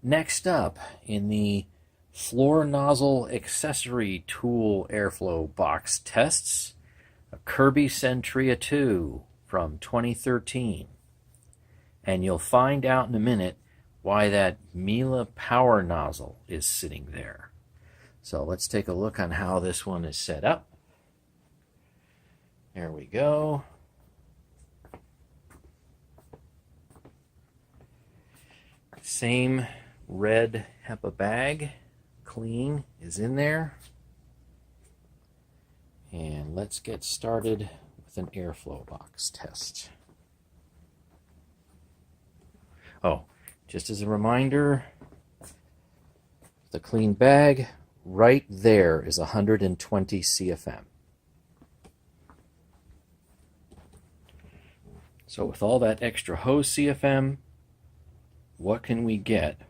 Next up, in the floor nozzle accessory tool airflow box tests, a Kirby Sentria 2 from 2013. And you'll find out in a minute why that Miele power nozzle is sitting there. So let's take a look on how this one is set up. There we go. Same red HEPA bag, clean, is in there. And let's get started with an airflow box test. Oh, just as a reminder, the clean bag right there is 120 CFM. So with all that extra hose CFM, what can we get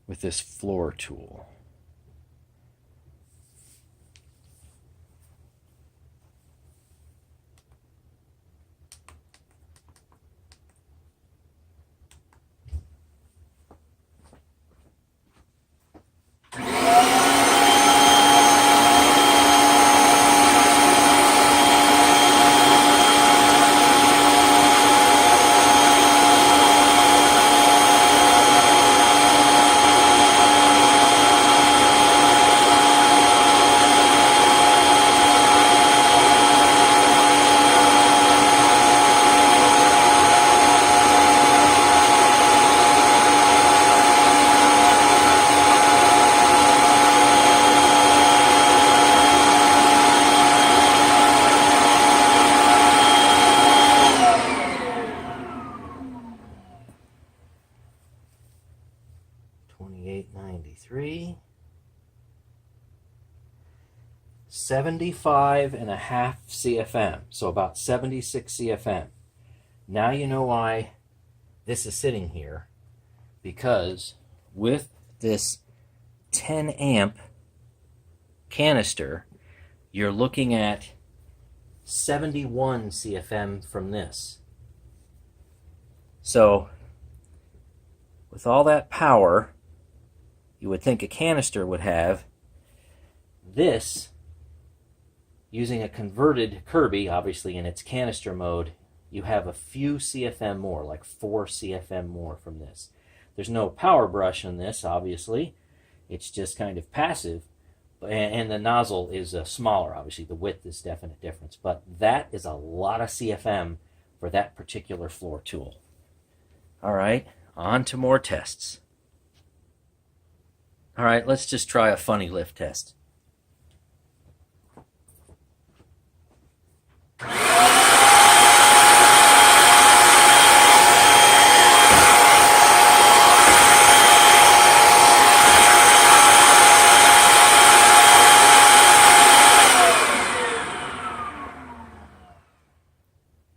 with this floor tool? $28.93, 75.5 CFM, so about 76 CFM. Now you know why this is sitting here, because with this 10 amp canister, you're looking at 71 CFM from this. So with all that power you would think a canister would have, this, using a converted Kirby, obviously in its canister mode, you have a few CFM more, like 4 CFM more from this. There's no power brush in this, obviously. It's just kind of passive. And the nozzle is smaller, obviously. The width is definite difference. But that is a lot of CFM for that particular floor tool. All right, on to more tests. All right, let's just try a funny lift test.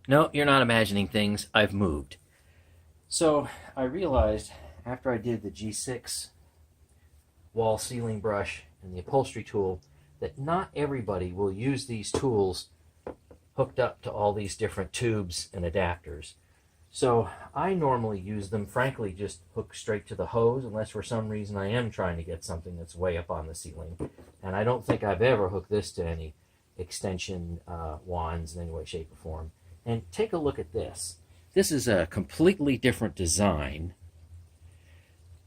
No, you're not imagining things. I've moved. So I realized after I did the G6 wall sealing brush and the upholstery tool that not everybody will use these tools hooked up to all these different tubes and adapters. So I normally use them, frankly, just hook straight to the hose, unless for some reason I am trying to get something that's way up on the ceiling. And I don't think I've ever hooked this to any extension wands in any way, shape, or form. And take a look at this. This is a completely different design,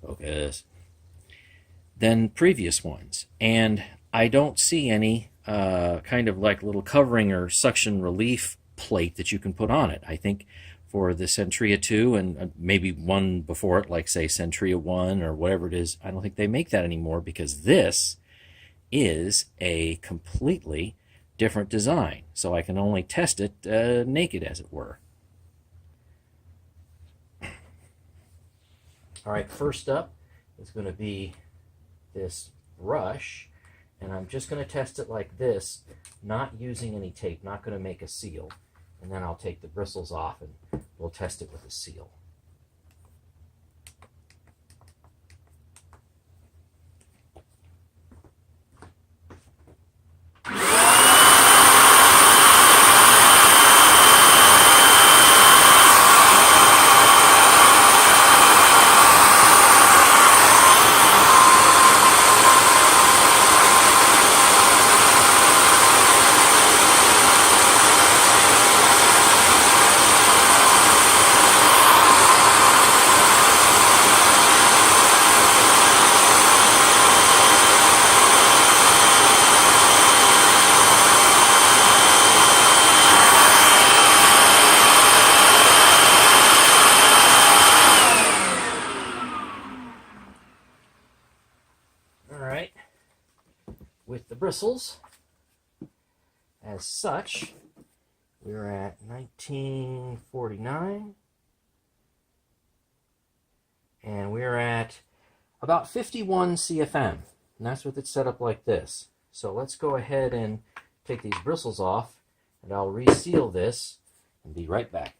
focus, than previous ones. And I don't see any kind of like little covering or suction relief plate that you can put on it. I think for the Sentria 2 and maybe one before it, like say Sentria 1 or whatever it is, I don't think they make that anymore, because this is a completely different design. So I can only test it naked, as it were. All right, first up is going to be this brush, and I'm just going to test it like this, not using any tape, not going to make a seal. And then I'll take the bristles off and we'll test it with a seal. bristles. As such, we're at 1949, and we're at about 51 CFM, and that's with it set up like this. So let's go ahead and take these bristles off, and I'll reseal this and be right back.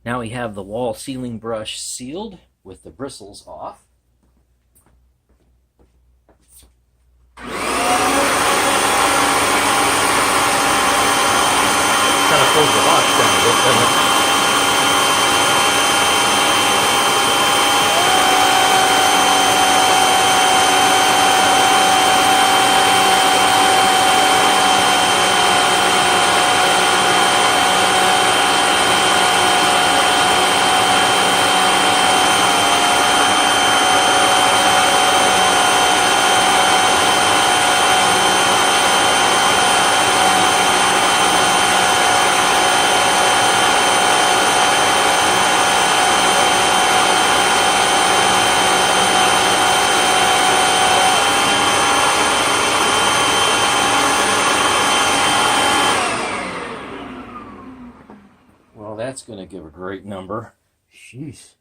Now we have the wall sealing brush sealed with the bristles off. Kind of pulls the box down a bit, doesn't it? Well, that's going to give a great number. Sheesh.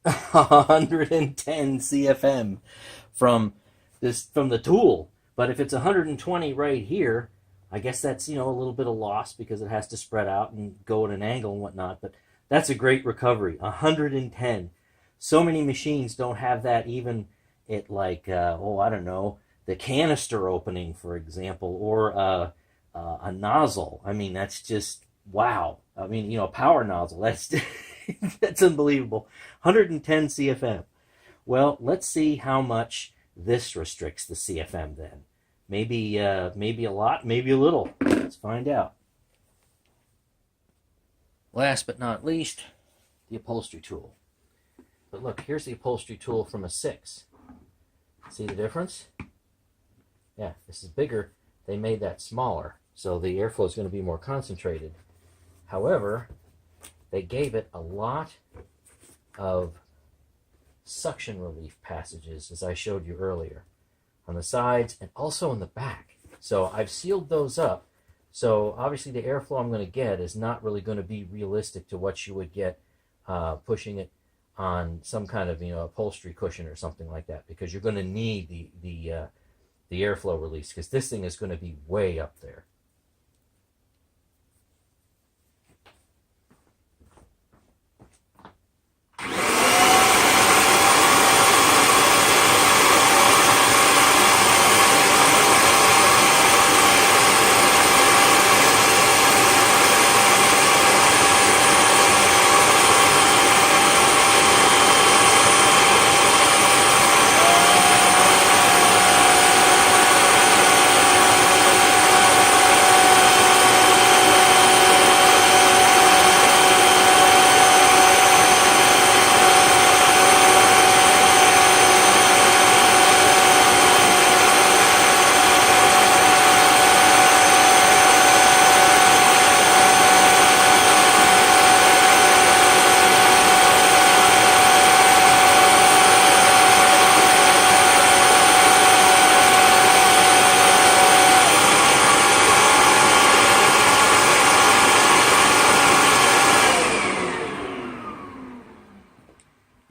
$110 CFM from the tool. But if it's 120 right here, I guess that's, a little bit of loss because it has to spread out and go at an angle and whatnot. But that's a great recovery. 110. So many machines don't have that even at like, I don't know, the canister opening, for example, or a nozzle. I mean, that's just, wow. I mean, power nozzle, that's that's unbelievable. 110 CFM. Well, let's see how much this restricts the CFM then. Maybe a lot, maybe a little. Let's find out. Last but not least, the upholstery tool. But look, here's the upholstery tool from a 6. See the difference? Yeah, this is bigger. They made that smaller, so the airflow is going to be more concentrated. However, they gave it a lot of suction relief passages, as I showed you earlier, on the sides and also in the back. So I've sealed those up. So obviously the airflow I'm going to get is not really going to be realistic to what you would get pushing it on some kind of upholstery cushion or something like that, because you're going to need the airflow release, because this thing is going to be way up there.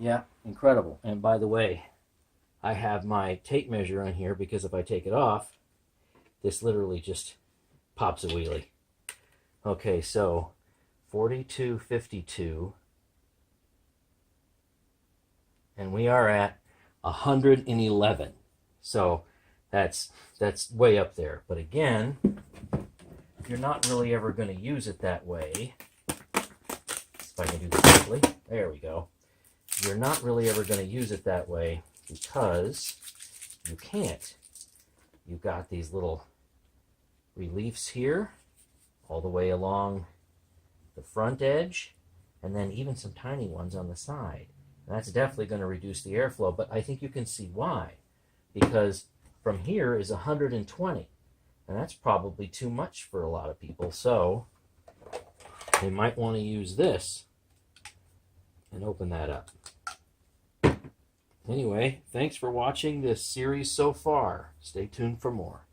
Yeah, incredible. And by the way, I have my tape measure on here because if I take it off, this literally just pops a wheelie. Okay, so 4252, and we are at 111. So that's way up there. But again, you're not really ever going to use it that way. If I can do this quickly. There we go. You're not really ever going to use it that way because you can't. You've got these little reliefs here all the way along the front edge, and then even some tiny ones on the side. And that's definitely going to reduce the airflow, but I think you can see why. Because from here is 120, and that's probably too much for a lot of people. So they might want to use this and open that up. Anyway, thanks for watching this series so far. Stay tuned for more.